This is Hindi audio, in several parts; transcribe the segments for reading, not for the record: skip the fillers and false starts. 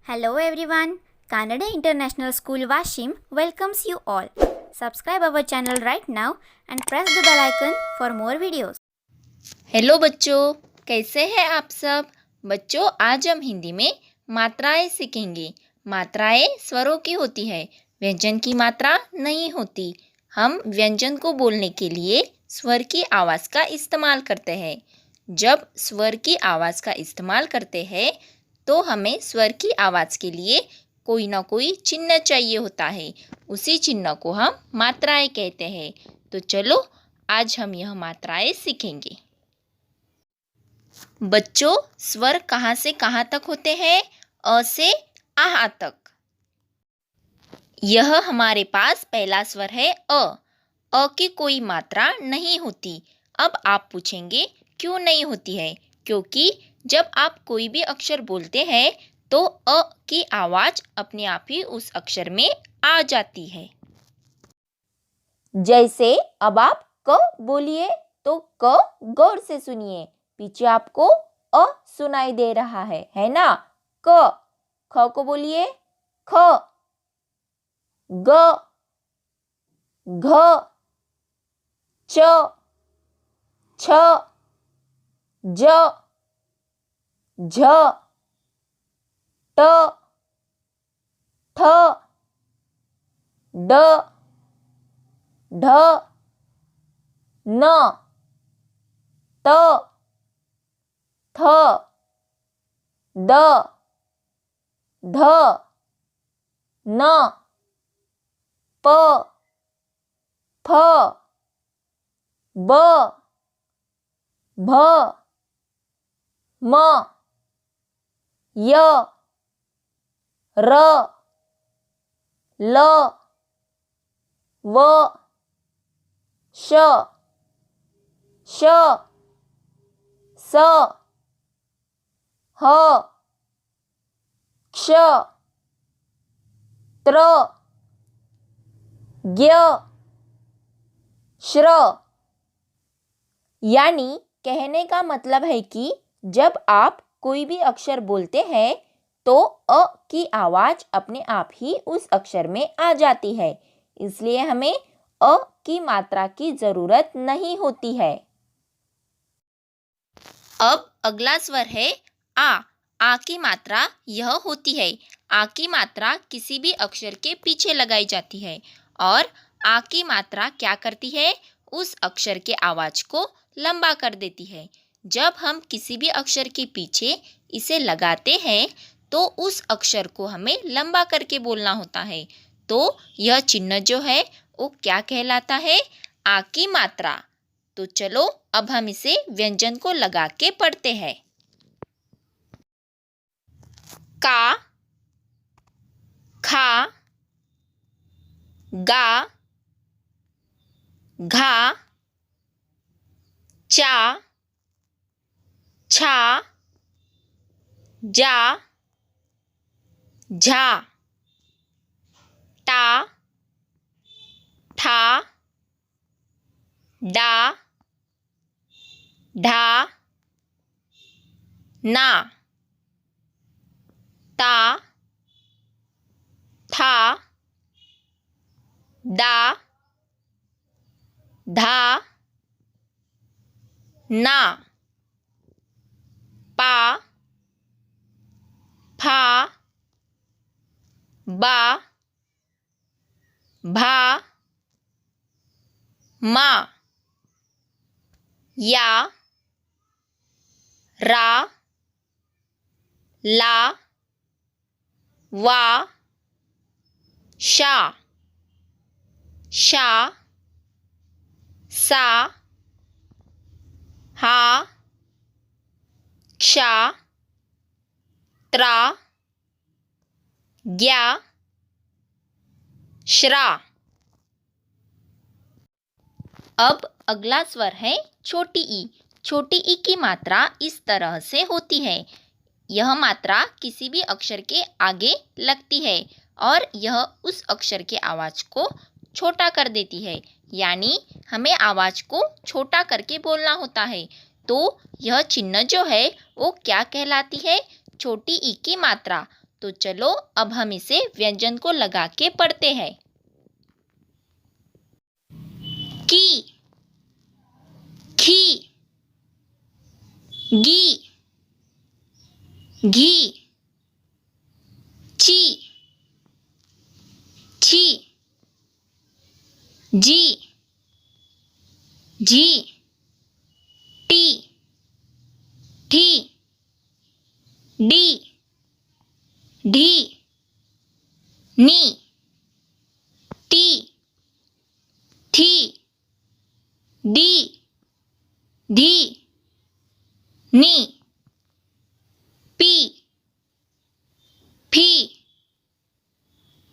Hello everyone, Kannada International School Washim welcomes you all. Subscribe our channel right now and press the bell icon for more videos. Hello बच्चों, कैसे हैं आप सब। बच्चों, आज हम हिंदी में मात्राएं सीखेंगे। मात्राएं स्वरों की होती है, व्यंजन की मात्रा नहीं होती। हम व्यंजन को बोलने के लिए स्वर की आवाज़ का इस्तेमाल करते हैं। जब स्वर की आवाज़ का इस्तेमाल करते हैं तो हमें स्वर की आवाज़ के लिए कोई ना कोई चिन्ह चाहिए होता है। उसी चिन्ह को हम मात्राएं कहते हैं। तो चलो आज हम यह मात्राएं सीखेंगे। बच्चों, स्वर कहाँ से कहाँ तक होते हैं? अ से आहा तक। यह हमारे पास पहला स्वर है अ। अ की कोई मात्रा नहीं होती। अब आप पूछेंगे क्यों नहीं होती है? क्योंकि जब आप कोई भी अक्षर बोलते हैं तो अ की आवाज़ अपने आप ही उस अक्षर में आ जाती है। जैसे अब आप क बोलिए तो क गौर से सुनिए। पीछे आपको अ सुनाई दे रहा है ना? क। ख को बोलिए ख, ग, घ, च, छ, ज, झ, ट, ठ, ड, ढ, न, त, थ, द, ध, न, प, फ, ब, भ, म, य, र, ल, व, श, श, स, ह, क्ष, त्र, ज्ञ, श्र। यानी कहने का मतलब है कि जब आप कोई भी अक्षर बोलते हैं तो अ की आवाज़ अपने आप ही उस अक्षर में आ जाती है। इसलिए हमें अ की मात्रा की ज़रूरत नहीं होती है। अब अगला स्वर है आ। आ की मात्रा यह होती है। आ की मात्रा किसी भी अक्षर के पीछे लगाई जाती है और आ की मात्रा क्या करती है? उस अक्षर के आवाज़ को लंबा कर देती है। जब हम किसी भी अक्षर के पीछे इसे लगाते हैं तो उस अक्षर को हमें लंबा करके बोलना होता है। तो यह चिन्ह जो है वो क्या कहलाता है? आ की मात्रा। तो चलो अब हम इसे व्यंजन को लगा के पढ़ते हैं। का, खा, गा, घा, चा, छा, जा, झा, टा, ठा, डा, ढा, ना, ता, था, दा, धा, ना, पा, फा, बा, भा, मा, या, रा, ला, वा, शा, शा, सा, हा,क्षा, त्रा, ज्ञा, श्रा। अब अगला स्वर है छोटी ई। छोटी ई की मात्रा इस तरह से होती है। यह मात्रा किसी भी अक्षर के आगे लगती है और यह उस अक्षर के आवाज़ को छोटा कर देती है। यानी हमें आवाज़ को छोटा करके बोलना होता है। तो यह चिन्ह जो है वो क्या कहलाती है? छोटी ई की मात्रा। तो चलो अब हम इसे व्यंजन को लगा के पढ़ते हैं। की, खी, गी, घी, ची, छी, जी, झी, टी, ठी, डी, ढी, नी, टी, थी, डी, धी, नी, पी, फी,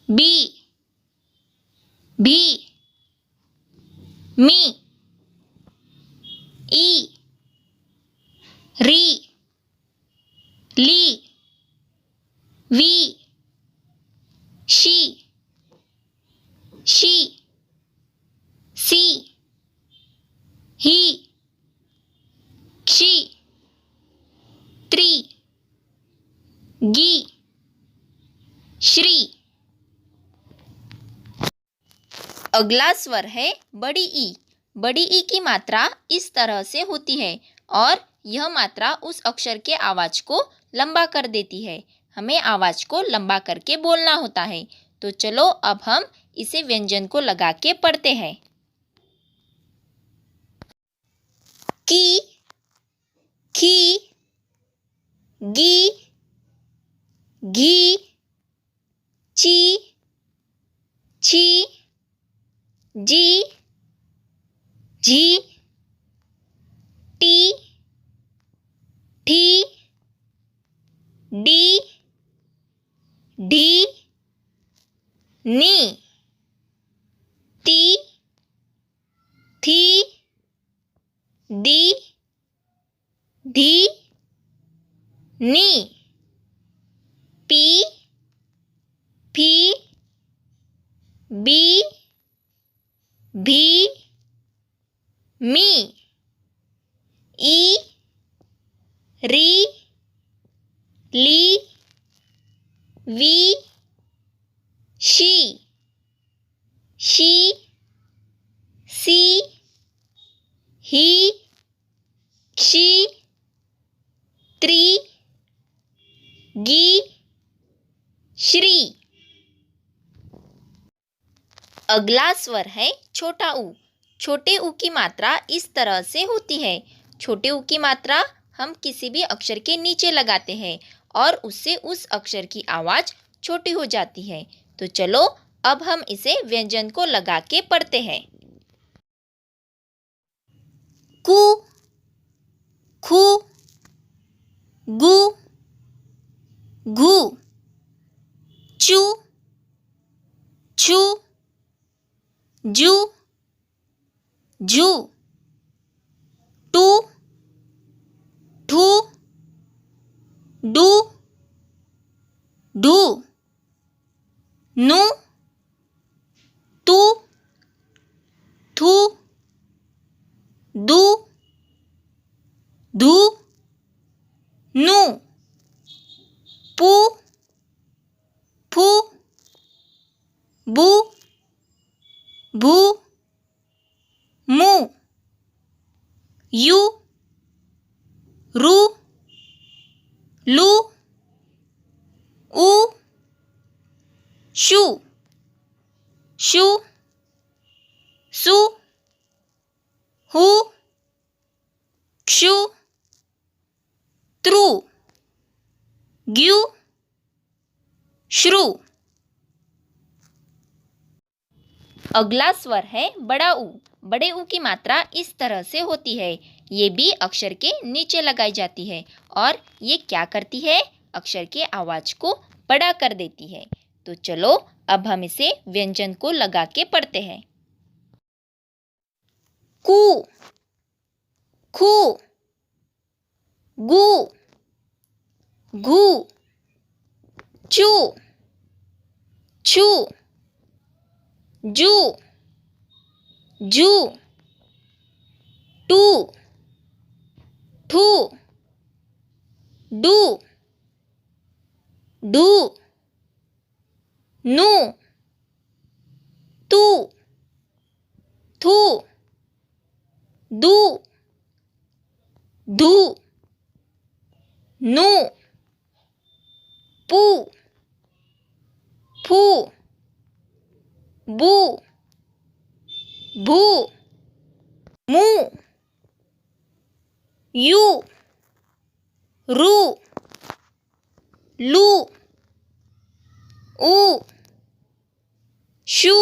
बी, भी, मी, ई, री, ली, वी, शी, सी, ही, क्षी, त्री, गी, श्री। अगला स्वर है बड़ी ई। बड़ी ई की मात्रा इस तरह से होती है और यह मात्रा उस अक्षर के आवाज को लंबा कर देती है। हमें आवाज को लंबा करके बोलना होता है। तो चलो अब हम इसे व्यंजन को लगा के पढ़ते हैं। की, खी, गी, घी, ची, छी, जी, झी, टी, ठी, डी, ढी, नी, ती, थी, दी, धी, नी, पी, फी, बी, भी, मी, ई, री, ली, वी, शी, सी, ही, क्षी, त्री, गी, श्री। अगला स्वर है छोटा ऊ। छोटे ऊ की मात्रा इस तरह से होती है। छोटे ऊ की मात्रा हम किसी भी अक्षर के नीचे लगाते हैं और उससे उस अक्षर की आवाज छोटी हो जाती है। तो चलो अब हम इसे व्यंजन को लगा के पढ़ते हैं। कु, खु, गु, घु, चु, छु, जू, झू, टू, ठू, डू, ढू, नु, तू, थू, दू, धू, नु, पू, फू, बू, भू, मु, यू, रू, लू, ऊ, शू, शू, सु, हु, क्षु, त्रु, ग्यू, श्रु। अगला स्वर है बड़ा ऊ। बड़े ऊ की मात्रा इस तरह से होती है। ये भी अक्षर के नीचे लगाई जाती है और ये क्या करती है? अक्षर के आवाज को बड़ा कर देती है। तो चलो अब हम इसे व्यंजन को लगा के पढ़ते हैं। कु, खु, गु, घु, चु, छु, जू, झू, टू, ठू, डू, ढू, नु, तू, थू, दू, धू, नु, पू, फू, बू, भू, मू, यू, रू, लू, ऊ, शू,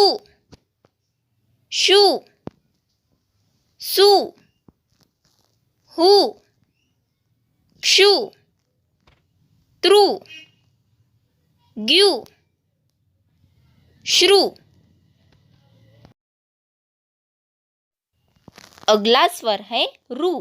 शू, सू, हू, क्षु, त्रु, ग्यू, श्रु। अगला स्वर है रू।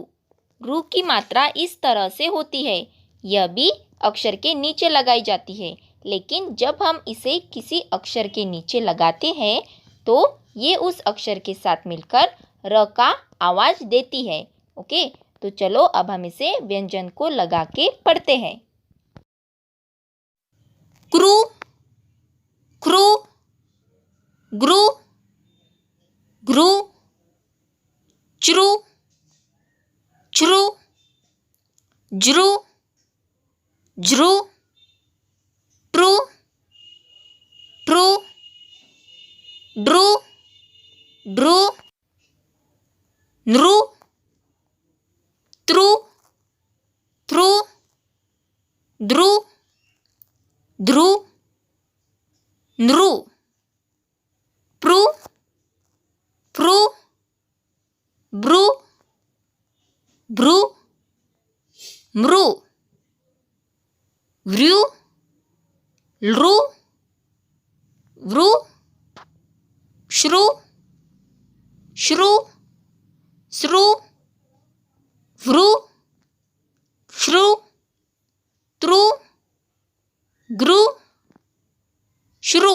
रू की मात्रा इस तरह से होती है। यह भी अक्षर के नीचे लगाई जाती है, लेकिन जब हम इसे किसी अक्षर के नीचे लगाते हैं तो ये उस अक्षर के साथ मिलकर र का आवाज़ देती है। ओके, तो चलो अब हम इसे व्यंजन को लगा के पढ़ते हैं। क्रू, क्रू, ग्रू, ग्रू, च्रू, च्रू, ज्रू, ज्रू, ट्रू, ट्रू, ड्रू, ड्रू, नृ, त्रु, थ्रु, ध्रु, ध्रु, नृ, प्रु, प्रु, ब्रु, भ्रू, मृ, व्रू, लृ, वृ, श्रु, श्रु, श्रु, वृ, श्रु, त्रु, ग्रु, श्रु।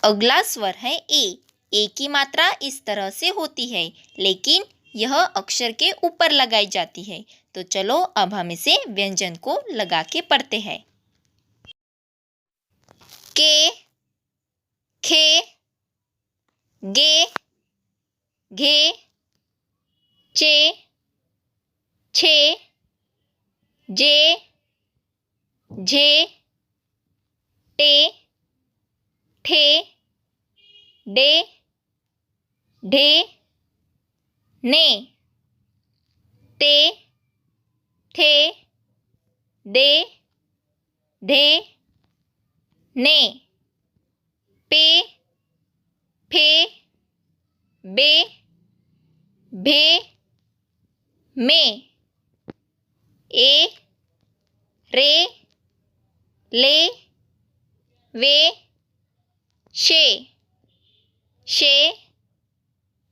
अगला स्वर है ए। ए की मात्रा इस तरह से होती है, लेकिन यह अक्षर के ऊपर लगाई जाती है। तो चलो अब हम इसे व्यंजन को लगा के पढ़ते हैं। के, खे, गे, घे, चे, छे, जे, झे, टे, ठे, डे, ढे, ने, ते, ठे, दे, ढे, ने, पे, फे, बे, भे, में, ए, रे, ले, वे, शे, शे,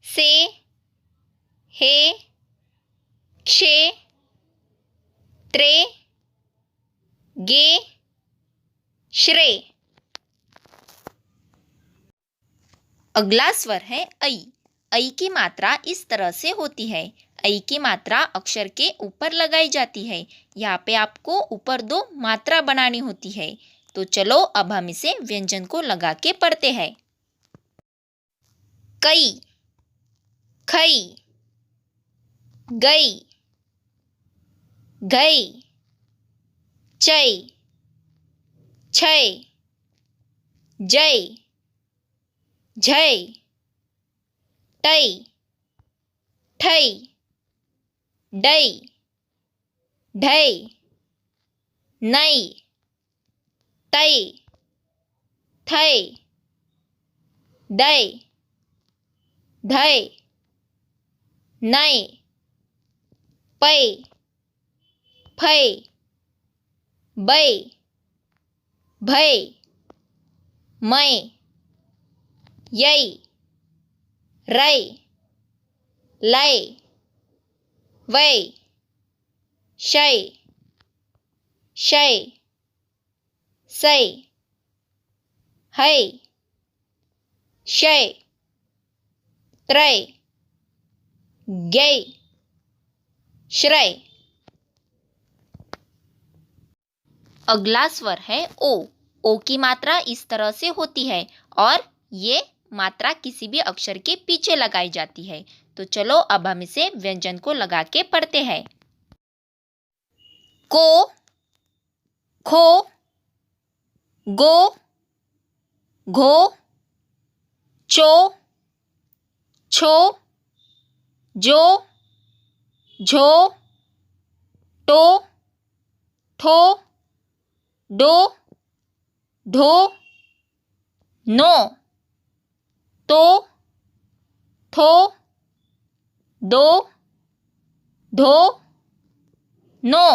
से, हे, क्षे, त्रे, गे, श्रे। अगला स्वर है ऐ। ऐ की मात्रा इस तरह से होती है। ऐ की मात्रा अक्षर के ऊपर लगाई जाती है। यहाँ पे आपको ऊपर दो मात्रा बनानी होती है। तो चलो अब हम इसे व्यंजन को लगा के पढ़ते हैं। कई, खई, गई, गई, चई, छई, जई, झई, टई, ठई, डई, ढई, नई, तई, थई, दई, धई, नई, पई, फई, बई, भई, मई, यई, रई, लई, वई, शई, शई, सई, हई, शई, त्रय, गई, श्रय। अगला स्वर है ओ। ओ की मात्रा इस तरह से होती है और ये मात्रा किसी भी अक्षर के पीछे लगाई जाती है। तो चलो अब हम इसे व्यंजन को लगा के पढ़ते हैं। को, खो, गो, घो, चो, छो, जो, झो, टो, ठो, डो, ढो, नो, तो, थो, दो, धो, नो,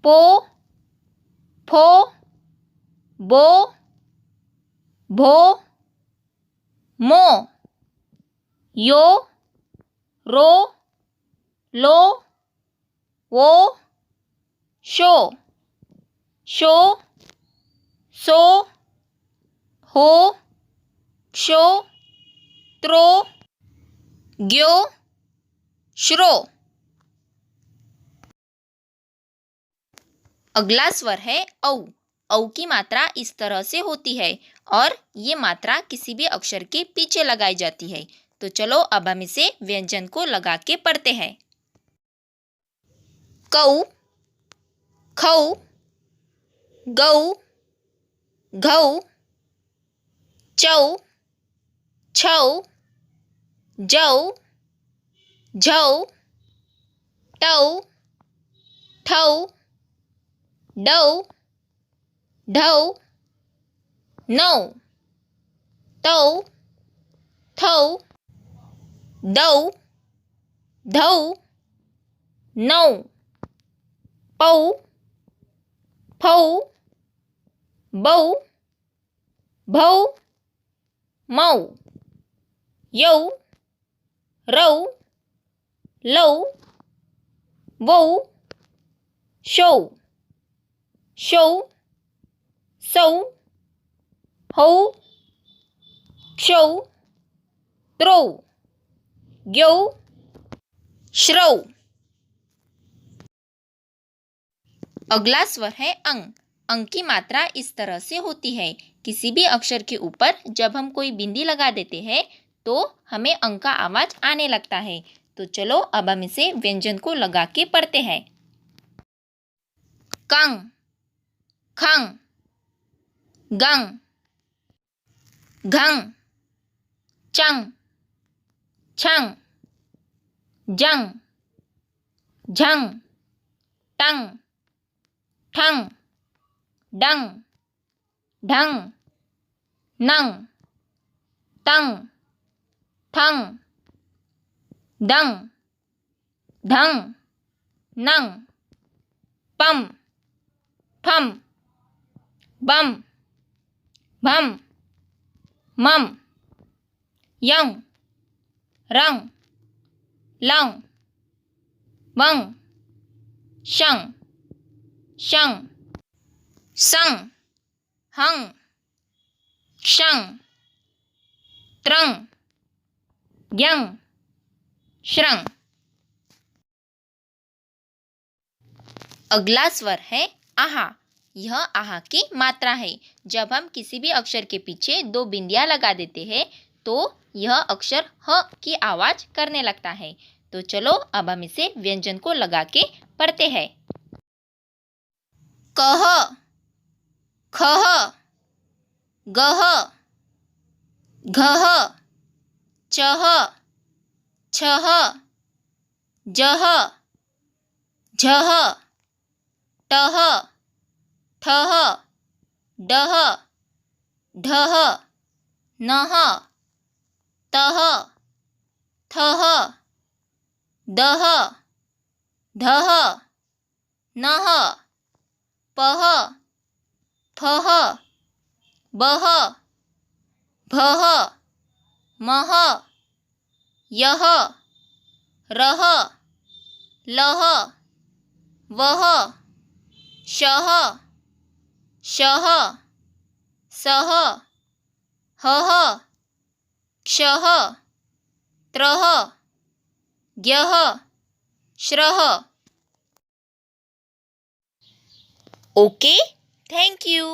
पो, फो, बो, भो, मो, यो, रो, लो, वो, शो, शो, सो, हो, क्षो, त्रो, ज्ञो, श्रो। अगला स्वर है औ। औ की मात्रा इस तरह से होती है और ये मात्रा किसी भी अक्षर के पीछे लगाई जाती है। तो चलो अब हम इसे व्यंजन को लगा के पढ़ते हैं। कौ, खौ, गौ, घौ, चौ, छौ, जौ, झौ, टौ, ठौ, डौ, ढौ, नौ, तौ, थौ, दौ, धौ, नौ, पौ, फौ, बौ, भौ, मौ, यौ, रौ, लौ, वौ, शौ, शौ, सौ, हौ, क्षौ, त्रो, ज्ञौ, श्रौ। अगला स्वर है अंग। अंग की मात्रा इस तरह से होती है। किसी भी अक्षर के ऊपर जब हम कोई बिंदी लगा देते हैं तो हमें अंग का आवाज आने लगता है। तो चलो अब हम इसे व्यंजन को लगा के पढ़ते हैं। कंग, खंग, गंग, घंग, चंग, छंग, जंग, झंग, टंग, ठंग, डंग, ढंग, नंग, तंग, ठंग, दंग, धंग, नंग, पम, फम, बम, भम, मम, यंग, रंग, लंग, वंग, शंग, शंग, संग, हंग, क्षंग, त्रंग, ज्ञंग, श्रंग। अगला स्वर है आहा। यह आहा की मात्रा है। जब हम किसी भी अक्षर के पीछे दो बिंदियां लगा देते हैं तो यह अक्षर ह की आवाज करने लगता है। तो चलो अब हम इसे व्यंजन को लगा के पढ़ते हैं। कह, खह, गह, घह, चह, छह, जह, झह, टह, ठह, डह, ढह, नह, तह, थह, दह, धह, नह, पह, फह, बह, भह, मह, यह, रह, लह, वह, शह, शह, सह, हह, क्षः, त्रः, ज्ञः, श्रः। Okay, thank you.